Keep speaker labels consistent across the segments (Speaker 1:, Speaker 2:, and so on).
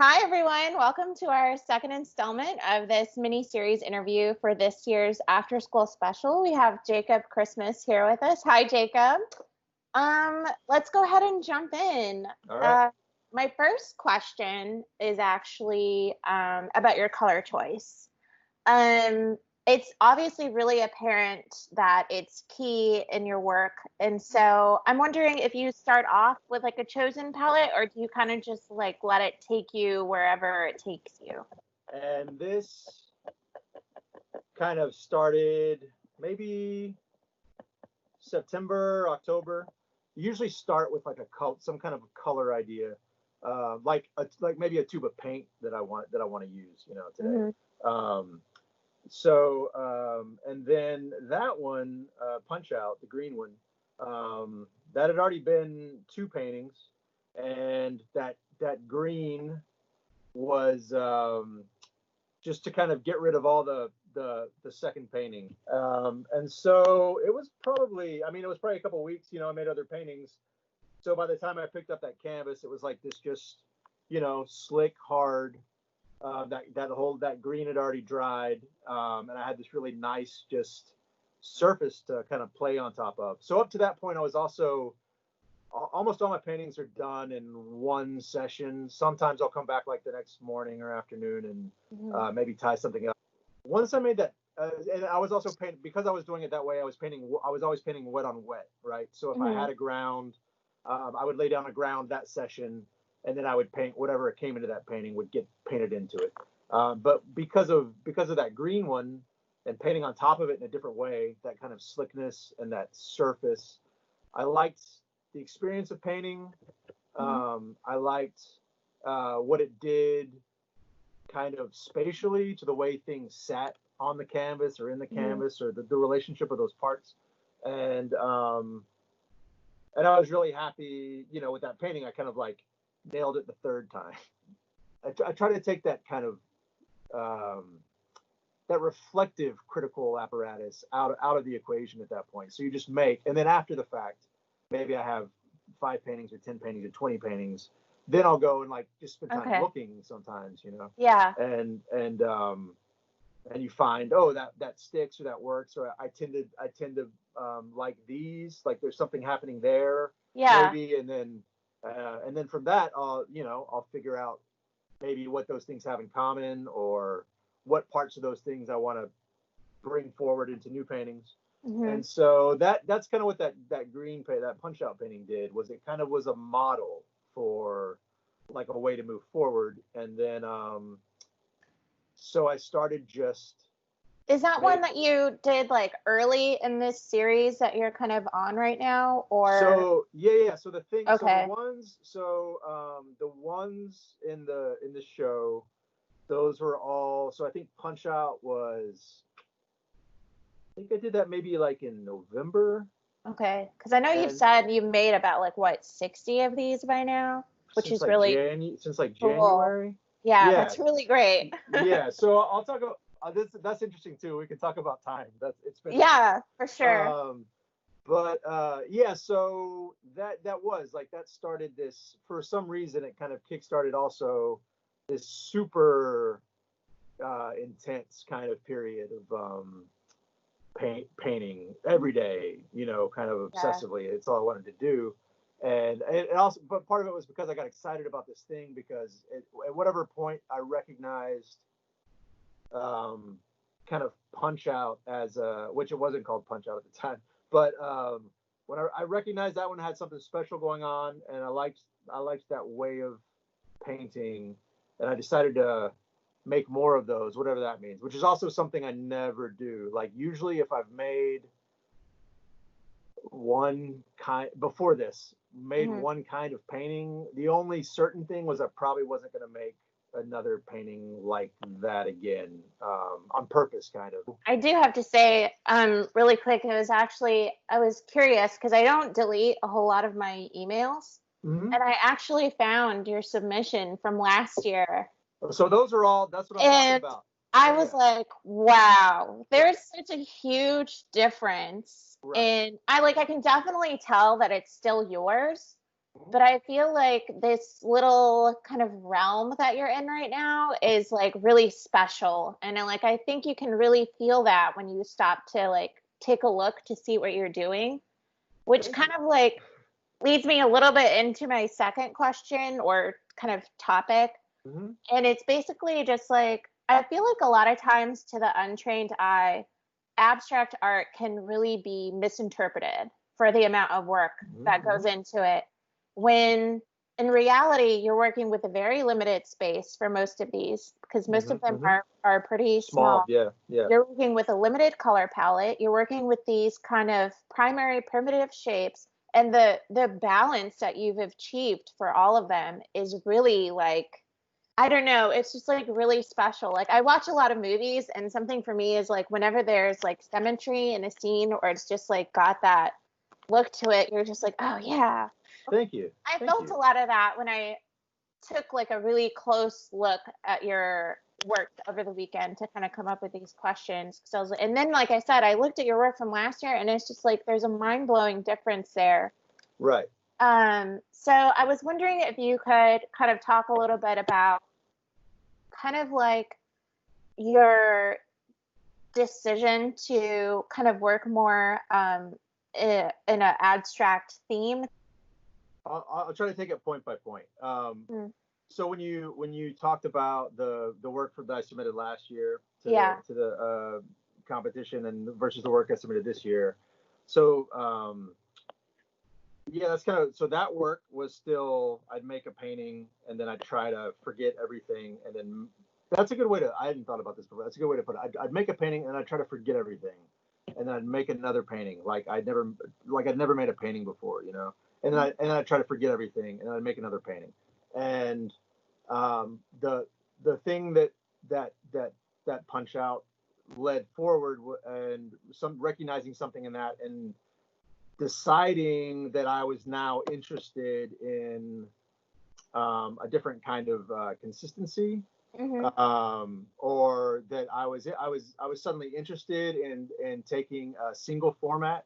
Speaker 1: Hi, everyone. Welcome to our second installment of this mini series interview for this year's after school special. We have Jakob Christmas here with us. Hi, Jakob. Let's go ahead and jump in.
Speaker 2: All right.
Speaker 1: My first question is actually about your color choice. It's obviously really apparent that it's key in your work. And so I'm wondering if you start off with like a chosen palette, or do you kind of just like let it take you wherever it takes you?
Speaker 2: And this kind of started maybe September, October. You usually start with like some kind of a color idea, like maybe a tube of paint that I want to use, today.
Speaker 1: Mm-hmm.
Speaker 2: And then that one, Punch Out, the green one, that had already been two paintings, and that green was just to kind of get rid of all the second painting. And so it was probably a couple of weeks. I made other paintings. So by the time I picked up that canvas, it was like this just, slick, hard. That green had already dried, and I had this really nice just surface to kind of play on top of. So up to that point, I was also almost all my paintings are done in one session. Sometimes I'll come back like the next morning or afternoon and maybe tie something up. Once I made that, and I was also painting because I was doing it that way. I was always painting wet on wet, right? So if I had a ground, I would lay down a ground that session, and then I would paint whatever came into that painting would get painted into it. But because of that green one and painting on top of it in a different way, that kind of slickness and that surface, I liked the experience of painting. I liked what it did kind of spatially to the way things sat on the canvas or in the canvas, or the relationship of those parts. And I was really happy, with that painting. I kind of like nailed it the third time. I try to take that kind of that reflective critical apparatus out of the equation at that point. So you just make, and then after the fact, maybe I have 5 paintings or 10 paintings or 20 paintings. Then I'll go and like just spend time looking sometimes,
Speaker 1: Yeah.
Speaker 2: And you find, that sticks or that works, or I tend to like these, like there's something happening there, maybe, and then from that I'll figure out maybe what those things have in common, or what parts of those things I want to bring forward into new paintings. And so that's kind of what that Punch Out painting did. Was it kind of was a model for like a way to move forward. And then so I started just.
Speaker 1: Is that one that you did like early in this series that you're kind of on right now, or?
Speaker 2: So yeah. So the thing,
Speaker 1: okay.
Speaker 2: The ones in the show, those were all. So I think Punch Out was. I think I did that maybe like in November.
Speaker 1: Okay, because I know you've said you made about like what 60 of these by now, which is
Speaker 2: like
Speaker 1: really
Speaker 2: since like
Speaker 1: cool.
Speaker 2: January.
Speaker 1: Yeah, that's really great.
Speaker 2: Yeah, so I'll talk about this. That's interesting too. We can talk about time. It's been
Speaker 1: for sure.
Speaker 2: So that was like that started this, for some reason it kind of kickstarted also this super intense kind of period of painting every day, kind of obsessively. It's all I wanted to do. And it also, but part of it was because I got excited about this thing, because at whatever point I recognized kind of Punch Out as which it wasn't called Punch Out at the time, but when I recognized that one had something special going on, and I liked that way of painting, and I decided to make more of those, whatever that means, which is also something I never do. Like usually if I've made one kind before this, one kind of painting, the only certain thing was I probably wasn't going to make another painting like that again, on purpose, kind of.
Speaker 1: I do have to say, really quick, I was curious because I don't delete a whole lot of my emails, and I actually found your submission from last year.
Speaker 2: So those are all, that's what I'm talking about.
Speaker 1: I was like, wow, there's such a huge difference. And I can definitely tell that it's still yours, but I feel like this little kind of realm that you're in right now is like really special. And like I think you can really feel that when you stop to like take a look to see what you're doing, which
Speaker 2: Thank
Speaker 1: kind
Speaker 2: you.
Speaker 1: of like leads me a little bit into my second question or kind of topic.
Speaker 2: Hmm.
Speaker 1: And it's basically just like I feel like a lot of times to the untrained eye, abstract art can really be misinterpreted for the amount of work that
Speaker 2: Hmm.
Speaker 1: goes into it. When in reality, you're working with a very limited space for most of these, because most
Speaker 2: Hmm.
Speaker 1: of them
Speaker 2: Hmm.
Speaker 1: are pretty
Speaker 2: Small.
Speaker 1: small.
Speaker 2: Yeah. Yeah.
Speaker 1: You're working with a limited color palette. You're working with these kind of primary primitive shapes, and the balance that you've achieved for all of them is really like I don't know, it's just like really special. Like I watch a lot of movies and something for me is like whenever there's like symmetry in a scene or it's just like got that look to it, you're just like, "Oh yeah."
Speaker 2: Thank you.
Speaker 1: I
Speaker 2: Thank
Speaker 1: felt a
Speaker 2: you.
Speaker 1: lot of that when I took like a really close look at your work over the weekend to kind of come up with these questions. So I was, and then, like I said, I looked at your work from last year, and it's just like there's a mind blowing difference there.
Speaker 2: Right.
Speaker 1: So I was wondering if you could kind of talk a little bit about kind of like your decision to kind of work more in an abstract theme.
Speaker 2: I'll try to take it point by point.
Speaker 1: Mm,
Speaker 2: So when you talked about the work that I submitted last year to the
Speaker 1: yeah.
Speaker 2: competition and versus the work I submitted this year, so yeah, that's kind of so that work was still I'd make a painting and then I'd try to forget everything and then that's a good way to I hadn't thought about this before. That's a good way to put it. I'd make a painting and I'd try to forget everything and then I'd make another painting I'd never made a painting before, you know. And then I'd try to forget everything and I'd make another painting. And the thing that punch out led forward and some recognizing something in that and deciding that I was now interested in a different kind of consistency,
Speaker 1: Hmm.
Speaker 2: or that I was suddenly interested in taking a single format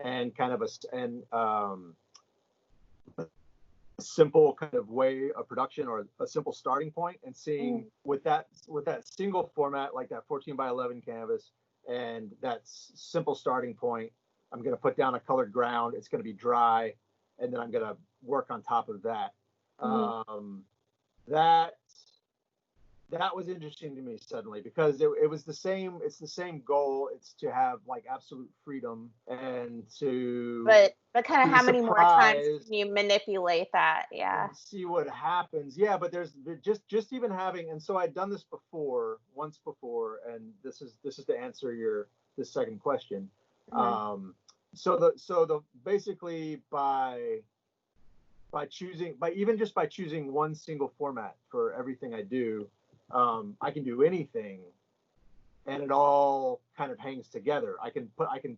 Speaker 2: and kind of a simple kind of way of production or a simple starting point and seeing with that single format like that 14 by 11 canvas and that simple starting point. I'm going to put down a colored ground, it's going to be dry, and then I'm going to work on top of that.
Speaker 1: Hmm.
Speaker 2: That that was interesting to me suddenly because it was the same goal. It's to have like absolute freedom and to
Speaker 1: But kind of
Speaker 2: be
Speaker 1: how many more times
Speaker 2: surprised
Speaker 1: can you manipulate that? Yeah.
Speaker 2: and see what happens. Yeah, but there's just even having, and so I'd done this before, once before, and this is to answer your this second question.
Speaker 1: Hmm.
Speaker 2: So the basically by choosing by even just by choosing one single format for everything I do, I can do anything, and it all kind of hangs together. I can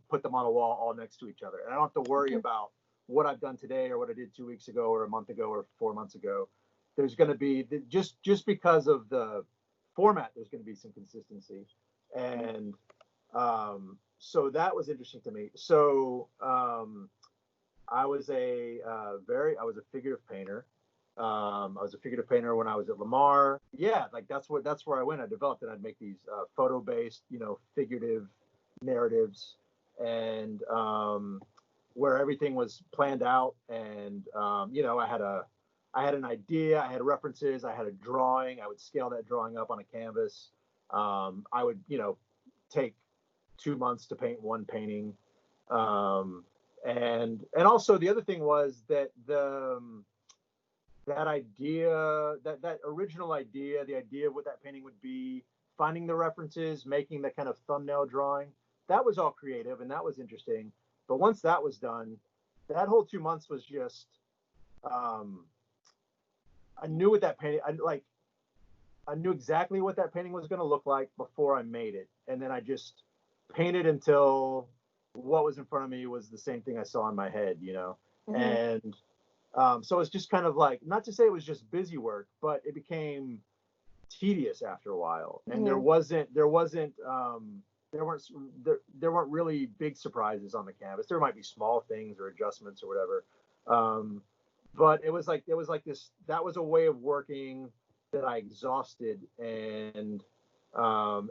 Speaker 2: put them on a wall all next to each other, and I don't have to worry about what I've done today or what I did 2 weeks ago or a month ago or 4 months ago. There's going to be just because of the format. There's going to be some consistency, and so that was interesting to me. So I was a figurative painter. I was a figurative painter when I was at Lamar. Yeah, like that's where I went. I developed and I'd make these photo based, figurative narratives, and where everything was planned out. And I had an idea, I had references, I had a drawing. I would scale that drawing up on a canvas. I would take 2 months to paint one painting. Um, and also the other thing was that that idea, that original idea, the idea of what that painting would be, finding the references, making the kind of thumbnail drawing, that was all creative and that was interesting. But once that was done, that whole 2 months was just um, I knew what that painting I knew exactly what that painting was going to look like before I made it, and then I just painted until what was in front of me was the same thing I saw in my head,
Speaker 1: Hmm.
Speaker 2: and so it's just kind of like, not to say it was just busy work, but it became tedious after a while, and
Speaker 1: Hmm.
Speaker 2: there weren't there weren't really big surprises on the canvas. There might be small things or adjustments or whatever, um, but it was like this. That was a way of working that I exhausted. And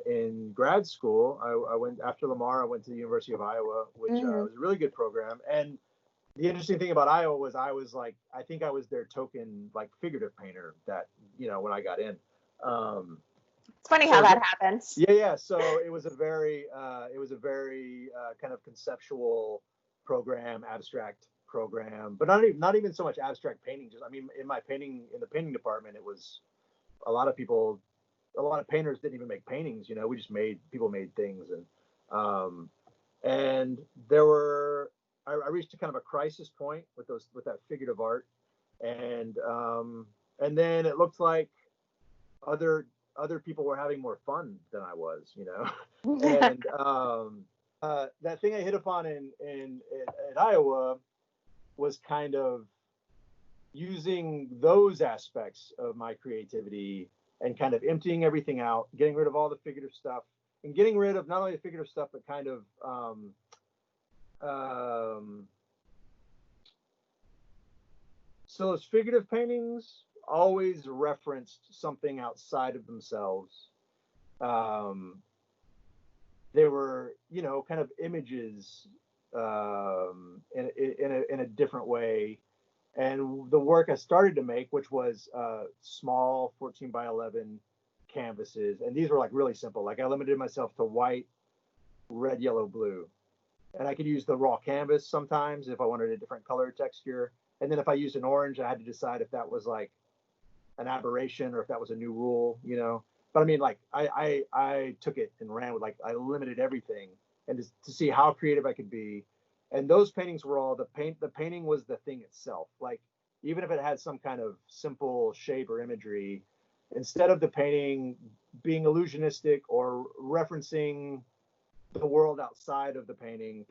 Speaker 2: in grad school, I went after Lamar. I went to the University of Iowa, which
Speaker 1: Hmm.
Speaker 2: was a really good program. And the interesting thing about Iowa was I think I was their token like figurative painter that when I got in. Um,
Speaker 1: It's funny how
Speaker 2: so
Speaker 1: that happens.
Speaker 2: yeah. So it was a very kind of conceptual program, abstract program, but not even so much abstract painting. Just I mean, in the painting department, it was a lot of people, a lot of painters didn't even make paintings. We just people made things. And there were I reached a kind of a crisis point with that figurative art. And then it looked like other other people were having more fun than I was. And that thing I hit upon in Iowa was kind of using those aspects of my creativity and kind of emptying everything out, getting rid of all the figurative stuff, and getting rid of not only the figurative stuff but kind of um, so those figurative paintings always referenced something outside of themselves. Um, they were, kind of images in a different way. And the work I started to make, which was small 14 by 11 canvases, and these were like really simple. Like I limited myself to white, red, yellow, blue, and I could use the raw canvas sometimes if I wanted a different color texture. And then if I used an orange, I had to decide if that was like an aberration or if that was a new rule. But I mean, like I took it and ran with, like, I limited everything and to see how creative I could be. And those paintings were all the painting was the thing itself. Like even if it had some kind of simple shape or imagery, instead of the painting being illusionistic or referencing the world outside of the painting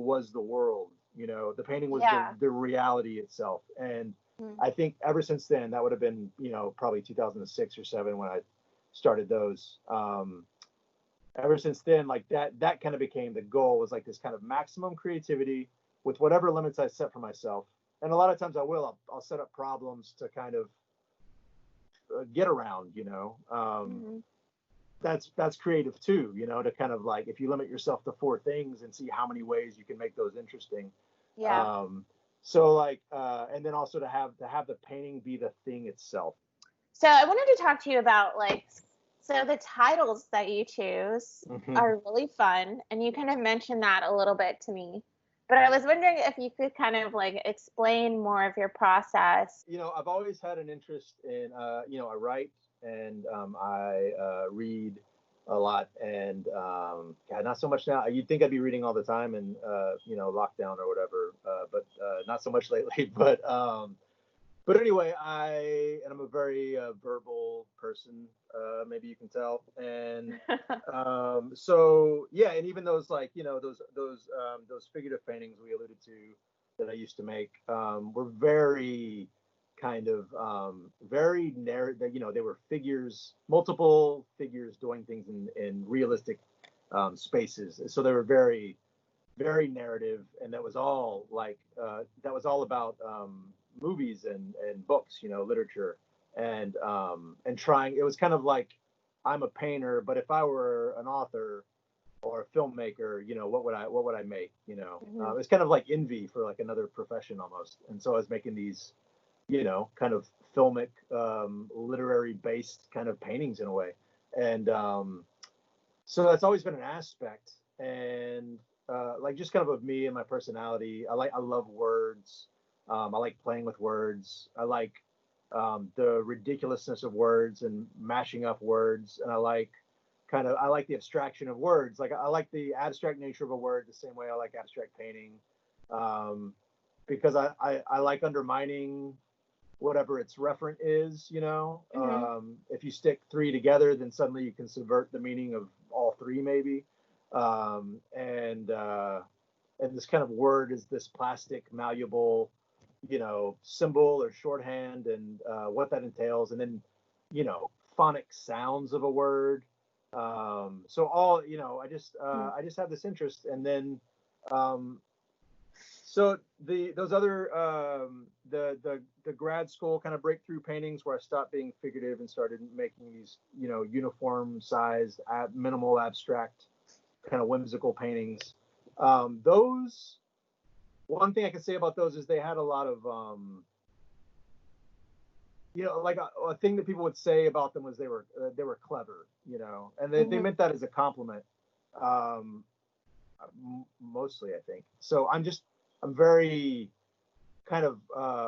Speaker 2: was the world. The painting was
Speaker 1: Yeah.
Speaker 2: the reality itself. And
Speaker 1: Mhm.
Speaker 2: I think ever since then, that would have been, probably 2006 or 7 when I started those. Ever since then, like that kind of became the goal, was like this kind of maximum creativity with whatever limits I set for myself. And a lot of times I'll set up problems to kind of get around.
Speaker 1: Mhm.
Speaker 2: That's creative too, to kind of like, if you limit yourself to 4 things and see how many ways you can make those interesting.
Speaker 1: Yeah.
Speaker 2: um so like and then also to have the painting be the thing itself.
Speaker 1: So I wanted to talk to you about like, so the titles that you choose
Speaker 2: Hmm.
Speaker 1: are really fun, and you kind of mentioned that a little bit to me. But I was wondering if you could kind of like explain more of your process.
Speaker 2: I've always had an interest in, I write, and I read a lot. And God, not so much now. You'd think I'd be reading all the time, and lockdown or whatever, but not so much lately. But anyway, I'm a very verbal person. Maybe you can tell. And so yeah, and even those, like, those figurative paintings we alluded to that I used to make were very kind of very narrative. They were figures, multiple figures doing things in realistic spaces. So they were very, very narrative, and that was all about movies and books, literature. And trying, it was kind of like, I'm a painter, but if I were an author or a filmmaker, what would I make?
Speaker 1: Mhm.
Speaker 2: It's kind of like envy for like another profession almost. And so I was making these, kind of filmic, literary based kind of paintings in a way. And so that's always been an aspect. And like, just kind of me and my personality. I love words. I like playing with words. I like the ridiculousness of words and mashing up words. And I like the abstraction of words. Like I like the abstract nature of a word the same way I like abstract painting, um, because I like undermining whatever its referent is.
Speaker 1: Mhm.
Speaker 2: If you stick 3 together, then suddenly you can subvert the meaning of all 3, maybe. And this kind of word is this plastic, malleable, symbol or shorthand, and what that entails, and then phonic sounds of a word. So all I just have this interest. And then um, So those other the grad school kind of breakthrough paintings where I stopped being figurative and started making these, you know, uniform sized, minimal abstract kind of whimsical paintings. Those, one thing I can say about those is they had a lot of you know, like a thing that people would say about them was they were clever, you know, and they meant that as a compliment. Um, Mostly, I think. So I'm very kind of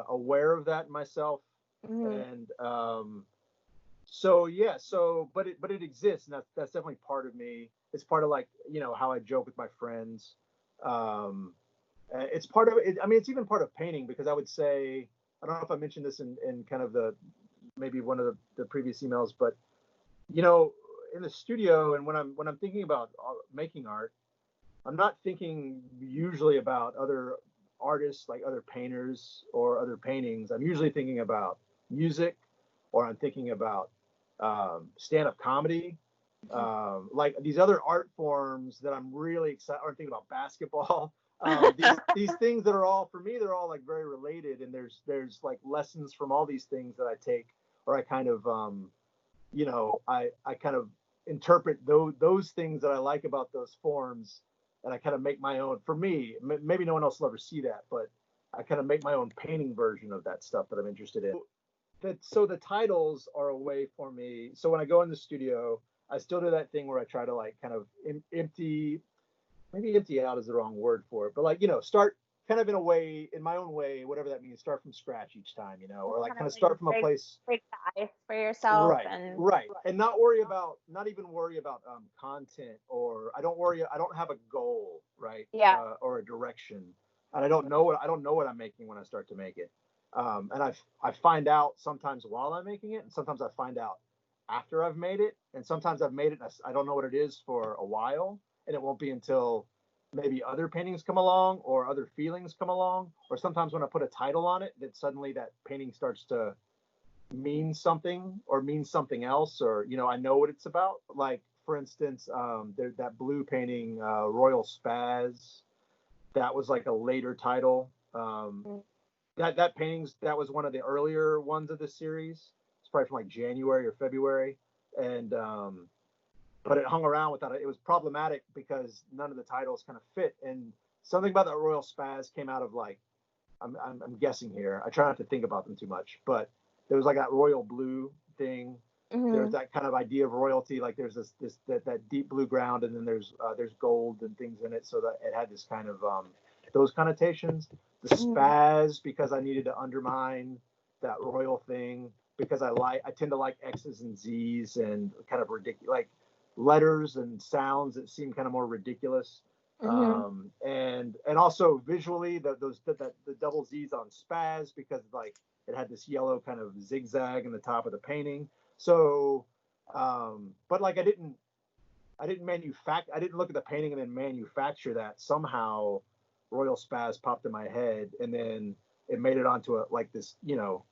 Speaker 2: aware of that myself, and so yeah, but it exists, and that's definitely part of me. It's part of, like, you know, how I joke with my friends. It's part of it. I mean, it's even part of painting, because I would say, I don't know if I mentioned this in kind of maybe one of the previous emails, but, you know, in the studio, and when I'm thinking about making art, I'm not thinking usually about other artists, like other painters or other paintings. I'm usually thinking about music, or I'm thinking about stand-up comedy, like these other art forms that I'm really excited. Or I'm thinking about basketball. These things that are all, for me, they're all like very related, and there's like lessons from all these things that I take, or I kind of you know, I kind of interpret those things that I like about those forms, and I kind of make my own. For me, maybe no one else will ever see that, but I kind of make my own painting version of that stuff that I'm interested in. So the titles are a way for me. So when I go in the studio, I still do that thing where I try to, like, kind of empty, maybe empty out is the wrong word for it, but, like, you know, start kind of in a way, in my own way, whatever that means, start from scratch each time, you know, or like
Speaker 1: Kind
Speaker 2: kind
Speaker 1: of
Speaker 2: of
Speaker 1: like
Speaker 2: start from a place.
Speaker 1: break the ice for yourself
Speaker 2: Right,
Speaker 1: and
Speaker 2: right, and not even worry about content, or I don't have a goal, right,
Speaker 1: yeah.
Speaker 2: or a direction, and I don't know what I'm making when I start to make it, and I find out sometimes while I'm making it, and sometimes I find out after I've made it, and sometimes I've made it and I don't know what it is for a while, and it won't be until maybe other paintings come along or other feelings come along, or sometimes when I put a title on it, that suddenly that painting starts to means something, or means something else, or, you know, I know what it's about. Like, for instance, there, that blue painting, Royal Spaz, that was like a later title. That paintings, that was one of the earlier ones of the series. It's probably from like January or February, and but it hung around without it. It was problematic because none of the titles kind of fit, and something about that Royal Spaz came out of, like, I'm guessing here. I try not to think about them too much, but there was like that royal blue thing. There's that kind of idea of royalty. Like, there's that deep blue ground, and then there's gold and things in it, so that it had this kind of those connotations. The spaz, because I needed to undermine that royal thing, because I tend to like X's and Z's and kind of ridiculous, like letters and sounds that seem kind of more ridiculous. And also visually, the double Z's on spaz, because, like, it had this yellow kind of zigzag in the top of the painting. So, but, like, I didn't look at the painting and then manufacture that. Somehow Royal Spaz popped in my head, and then it made it onto like this, you know,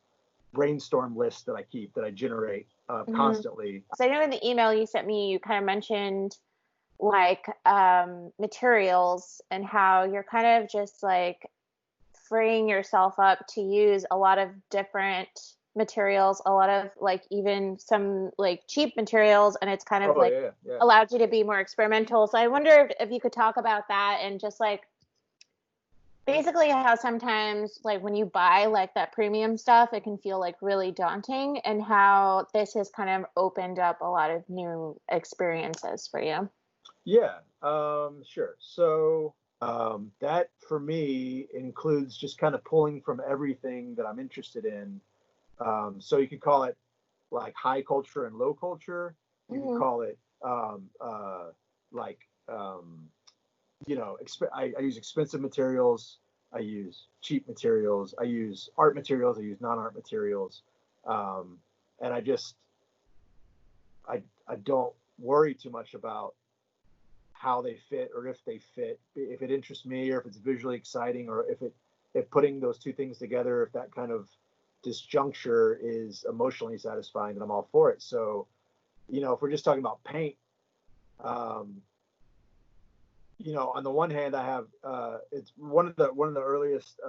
Speaker 2: brainstorm list that I generate constantly.
Speaker 1: So I know in the email you sent me, you kind of mentioned like materials, and how you're kind of just like freeing yourself up to use a lot of different materials, a lot of like even some like cheap materials, and it's kind of like allowed you to be more experimental. So I wonder if you could talk about that, and just like basically how sometimes like when you buy like that premium stuff, it can feel like really daunting, and how this has kind of opened up a lot of new experiences for you.
Speaker 2: Yeah, sure. So that for me includes just kind of pulling from everything that I'm interested in. So you could call it like high culture and low culture. You could call it like you know, I use expensive materials. I use cheap materials. I use art materials. I use non-art materials. And I don't worry too much about how they fit, or if they fit, if it interests me, or if it's visually exciting, or if putting those two things together, if that kind of disjuncture is emotionally satisfying, then I'm all for it. So, you know, if we're just talking about paint, on the one hand, I have it's one of the earliest.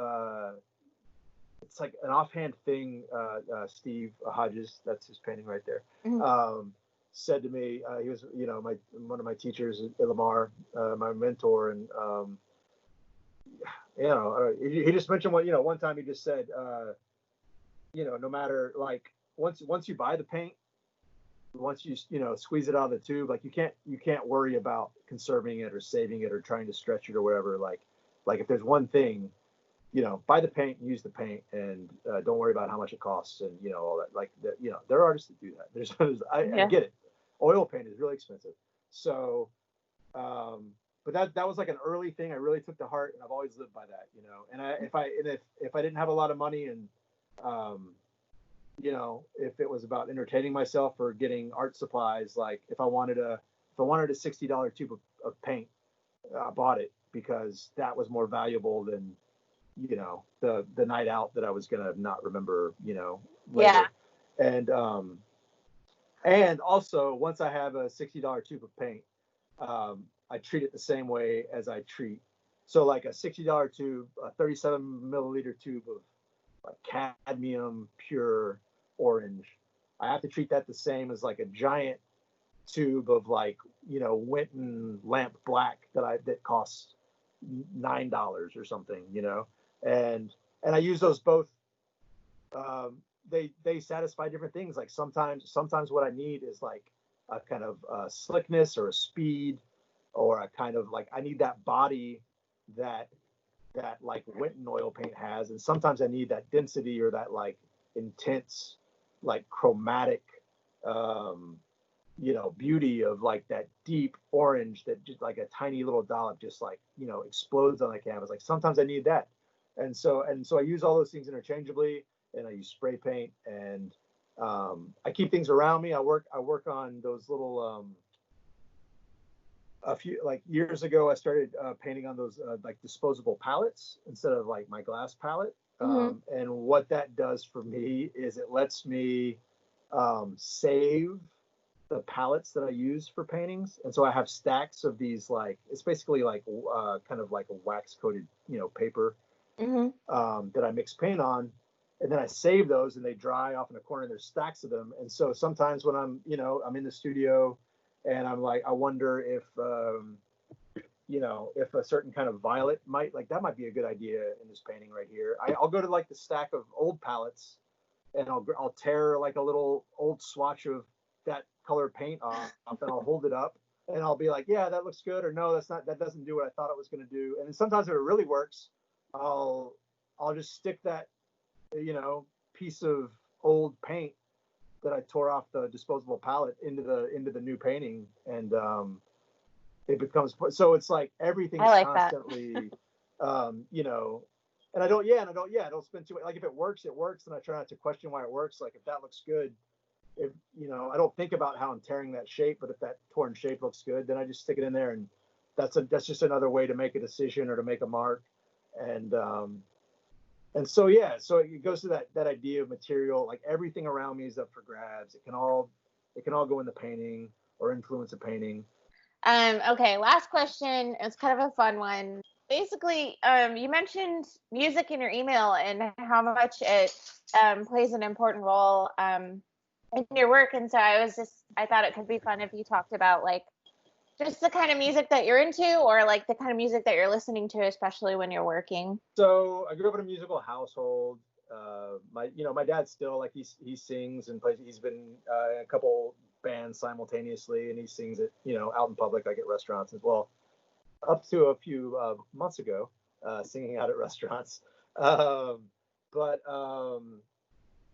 Speaker 2: It's like an offhand thing. Steve Hodges, that's his painting right there.
Speaker 1: Mhm.
Speaker 2: Said to me, he was my one of my teachers at Lamar, my mentor, and he just mentioned one time he just said, no matter like once you buy the paint, once you squeeze it out of the tube, like you can't worry about conserving it or saving it or trying to stretch it or whatever. Like if there's one thing, buy the paint, use the paint, and don't worry about how much it costs and all that. Like there are artists that do that. I
Speaker 1: Yeah.
Speaker 2: get it. Oil paint is really expensive, so but that was like an early thing I really took to heart, and I've always lived by that. And if I didn't have a lot of money and um, if it was about entertaining myself or getting art supplies, like if I wanted a $60 tube of paint, I bought it because that was more valuable than the night out that I was gonna not remember
Speaker 1: Yeah.
Speaker 2: later. And also once I have a $60 tube of paint, I treat it the same way as I treat, so like a $60 tube, a 37 milliliter tube of like cadmium pure orange. I have to treat that the same as like a giant tube of like Winton lamp black that costs $9 or something, and I use those both. They satisfy different things. Like sometimes what I need is like a kind of slickness or a speed or a kind of like I need that body that like Winton oil paint has, and sometimes I need that density or that like intense, like chromatic, beauty of like that deep orange that just like a tiny little dollop just like explodes on the canvas. Like sometimes I need that, and so I use all those things interchangeably, and I use spray paint, and I keep things around me. I work on those little a few like years ago I started painting on those like disposable palettes instead of like my glass palette.
Speaker 1: Hmm.
Speaker 2: And what that does for me is it lets me save the palettes that I use for paintings, and so I have stacks of these, like it's basically like kind of like a wax coated paper
Speaker 1: Hmm.
Speaker 2: that I mix paint on, and then I save those and they dry off in a corner, and there's stacks of them. And so sometimes when I'm in the studio and I'm like, I wonder if a certain kind of violet that might be a good idea in this painting right here. I'll go to like the stack of old palettes, and I'll tear like a little old swatch of that color paint off, and I'll hold it up, and I'll be like, yeah, that looks good, or no, that doesn't do what I thought it was going to do. And then sometimes if it really works, I'll just stick that piece of old paint that I tore off the disposable palette into the new painting, and it becomes so. It's like
Speaker 1: I
Speaker 2: everything's
Speaker 1: like that.
Speaker 2: constantly, you know, and I don't spend too, like if it works, it works, and I try not to question why it works. Like if that looks good, if I don't think about how I'm tearing that shape, but if that torn shape looks good, then I just stick it in there, and that's just another way to make a decision or to make a mark. And so yeah, so it goes to that idea of material. Like everything around me is up for grabs. It can all go in the painting or influence a painting.
Speaker 1: Okay, last question. It's kind of a fun one. Basically, you mentioned music in your email and how much it plays an important role in your work. And so I thought it could be fun if you talked about like just the kind of music that you're into or like the kind of music that you're listening to, especially when you're working.
Speaker 2: So I grew up in a musical household. My dad still, like, he sings and plays. He's been in a couple bands simultaneously, and he sings it out in public, like at restaurants as well. Up to a few months ago, singing out at restaurants. Um, but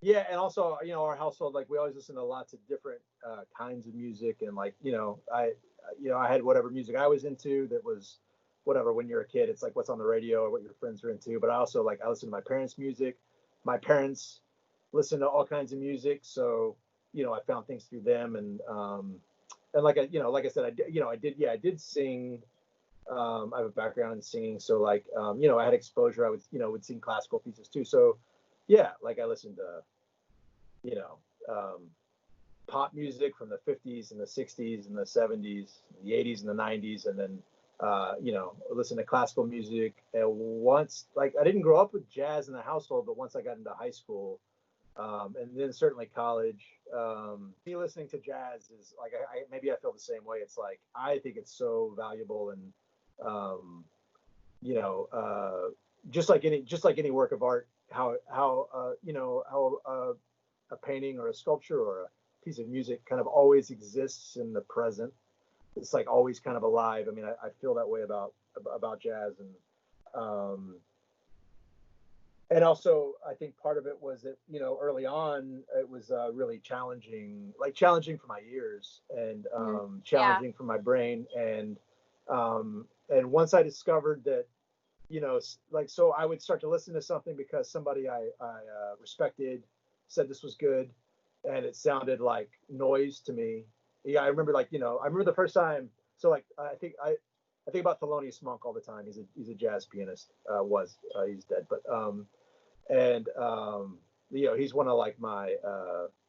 Speaker 2: yeah, and also our household, like we always listen to lots of different kinds of music, and like I had whatever music I was into that was whatever. When you're a kid, it's like what's on the radio or what your friends are into. But I also I listen to my parents' music. My parents listen to all kinds of music, so I found things through them, and like I said, I did sing. I have a background in singing, so I had exposure. I would sing classical pieces too. So yeah, like I listened to you know um, pop music from the 50s and the 60s and the 70s, the 80s and the 90s, and then listen to classical music. And once, like, I didn't grow up with jazz in the household, but once I got into high school, and then certainly college, me listening to jazz is like, maybe I feel the same way. It's like, I think it's so valuable, and, um, you know, just like any work of art, how a painting or a sculpture or a piece of music kind of always exists in the present. It's like always kind of alive. I mean, I feel that way about jazz, um, and also I think part of it was that, early on it was really challenging for my ears, and
Speaker 1: Yeah.
Speaker 2: challenging for my brain, and once I discovered that, like, so I would start to listen to something because somebody I respected said this was good, and it sounded like noise to me. Yeah, I remember, like, I remember the first time. So, like, I think about Thelonious Monk all the time. He's a jazz pianist. He's dead, but and he's one of, like, my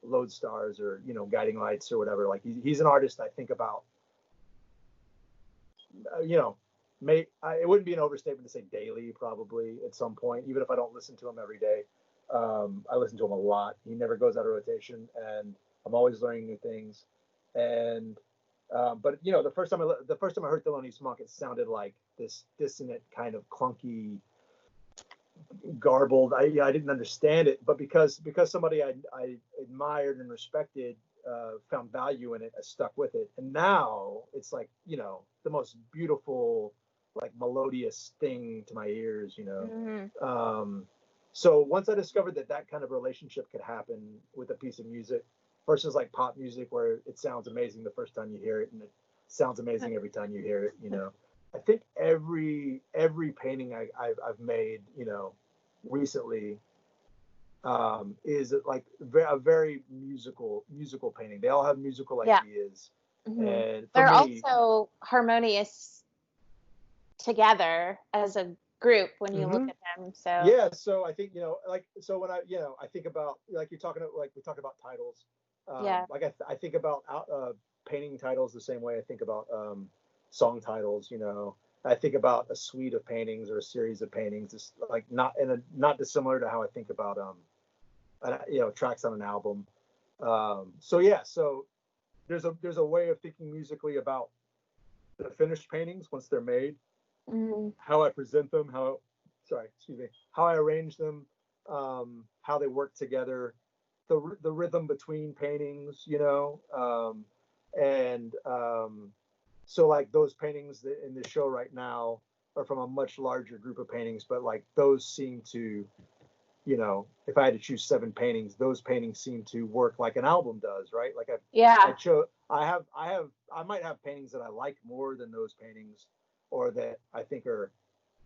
Speaker 2: lodestars, or guiding lights or whatever. Like, he's an artist I think about. You know, it wouldn't be an overstatement to say daily, probably at some point, even if I don't listen to him every day. I listen to him a lot. He never goes out of rotation, and I'm always learning new things. And but the first time I heard Thelonious Monk, it sounded like this dissonant, kind of clunky, garbled. I didn't understand it, but because somebody I admired and respected found value in it, I stuck with it, and now it's like, the most beautiful, like, melodious thing to my ears. So once I discovered that kind of relationship could happen with a piece of music versus, like, pop music, where it sounds amazing the first time you hear it and it sounds amazing every time you hear it. I think every painting I've made, recently, is like a very musical painting. They all have musical
Speaker 1: Yeah.
Speaker 2: ideas,
Speaker 1: Mm-hmm.
Speaker 2: and for
Speaker 1: They're
Speaker 2: me,
Speaker 1: also harmonious together as a group when you look at them. So
Speaker 2: yeah. So I think, like, so when I think about, like, you're talking, like, we talk about titles.
Speaker 1: yeah.
Speaker 2: Like, I think about painting titles the same way I think about song titles. I think about a suite of paintings or a series of paintings, just like not dissimilar to how I think about tracks on an album. So yeah, so there's a way of thinking musically about the finished paintings once they're made, how I present them, how I arrange them, how they work together, the rhythm between paintings, and so, like, those paintings in the show right now are from a much larger group of paintings, but, like, those seem to, if I had to choose 7 paintings, those paintings seem to work like an album does, right? Like, I might have paintings that I like more than those paintings, or that I think are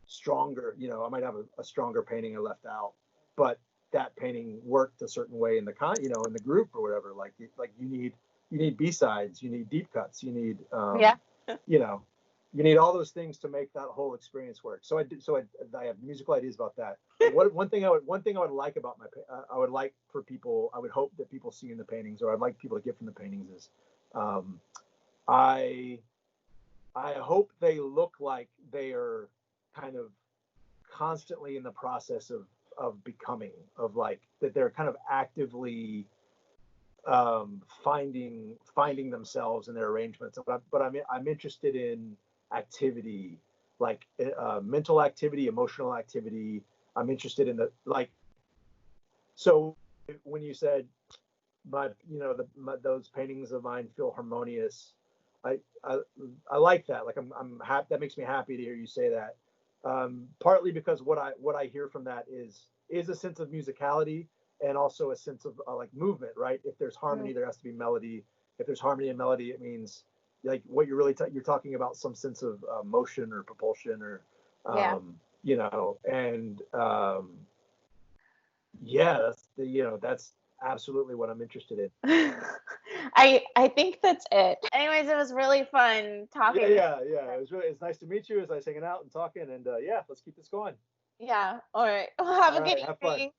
Speaker 2: stronger. I might have a stronger painting I left out, but that painting worked a certain way in the group or whatever. Like you need B-sides, you need deep cuts, you need you know you need all those things to make that whole experience work. So I have musical ideas about that. One thing I would like about I would like for people, I would hope that people see in the paintings, or I'd like people to get from the paintings, is I hope they look like they are kind of constantly in the process of becoming, of, like, that they're kind of actively finding themselves in their arrangements. But I'm interested in activity, like mental activity, emotional activity. I'm interested in so when you said those paintings of mine feel harmonious, I, I I like that. Like, I'm happy. That makes me happy to hear you say that. Partly because what I hear from that is a sense of musicality, and also a sense of like, movement, right? If there's harmony, there has to be melody. If there's harmony and melody, it means, like, what you're talking about, some sense of motion or propulsion, or and yeah, that's absolutely what I'm interested in.
Speaker 1: I think that's it. Anyways, it was really fun talking.
Speaker 2: Yeah. It's nice to meet you. It's nice hanging out and talking, and yeah, let's keep this going.
Speaker 1: Yeah. All right. Well, have
Speaker 2: All
Speaker 1: a good
Speaker 2: right, have fun.
Speaker 1: evening.